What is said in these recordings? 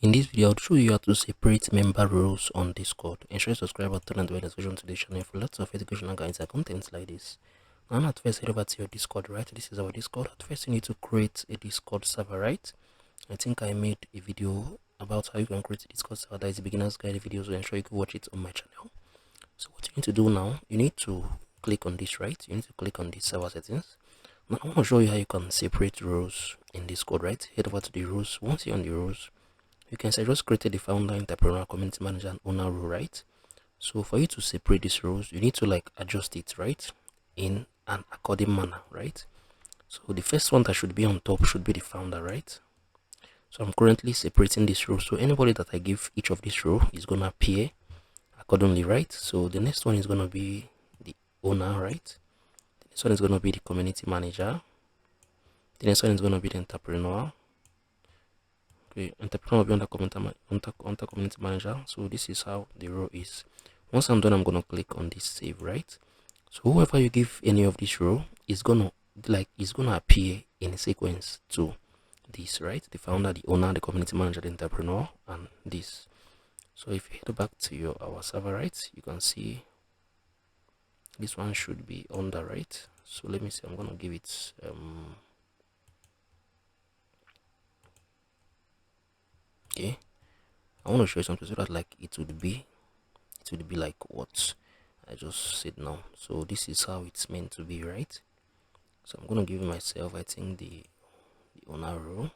In this video, I'll show you how to separate member roles on Discord. Ensure you subscribe and turn on the notification to the channel for lots of educational guides and contents like this. Now, at first, head over to your Discord, right? This is our Discord. At first, you need to create a Discord server, right? I think I made a video about how you can create a Discord server. That is a beginner's guide video, so ensure you can watch it on my channel. So what you need to do now, you need to click on this, right? You need to click on the server settings. Now, I want to show you how you can separate roles in Discord, right? Head over to the roles. Once you're on the roles, you can say just created the founder, entrepreneur, community manager, and owner role, right? So for you to separate these roles, you need to like adjust it, right, in an according manner, right? So the first one that should be on top should be the founder, right? So I'm currently separating this role. So anybody that I give each of this role is gonna appear accordingly, right? So the next one is gonna be the owner, right? The next one is gonna be the community manager. The next one is gonna be the entrepreneur. Okay, entrepreneur will be under community manager. So this is how the row is. Once I'm done, I'm gonna click on this save, right? So whoever you give any of this row is gonna appear in a sequence to this, right? The founder, the owner, the community manager, the entrepreneur, and this. So if you head back to our server, right, you can see this one should be under, right? So let me see, I'm gonna give it okay, I want to show you something so that like it would be like what I just said now. So this is how it's meant to be, right? So I'm gonna give myself, I think, the owner row.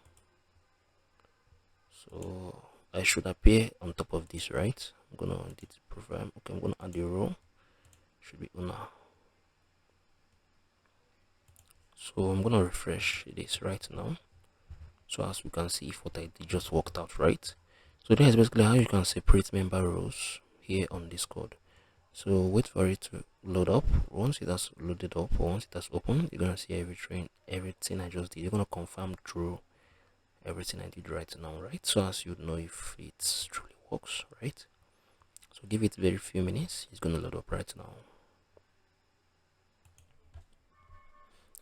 So I should appear on top of this, right? I'm gonna edit profile. Okay, I'm gonna add the row. Should be owner. So I'm gonna refresh this right now. So as we can see, if what I did just worked out, right? So that is basically how you can separate member roles here on Discord. So wait for it to load up. Once it has loaded up, or once it has opened, you're gonna see everything I just did. You're gonna confirm through everything I did right now, right? So as you know if it truly works, right? So give it very few minutes. It's gonna load up right now.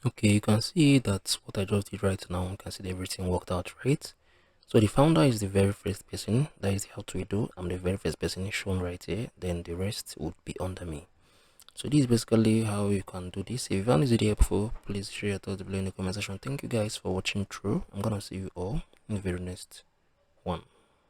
Okay, you can see that what I just did right now. You can see that everything worked out, right? So the founder is the very first person. That is how to do. I'm the very first person shown right here. Then the rest would be under me. So this is basically how you can do this. If you found this video helpful, please share your thoughts below in the comment section. Thank you guys for watching through. I'm gonna see you all in the very next one.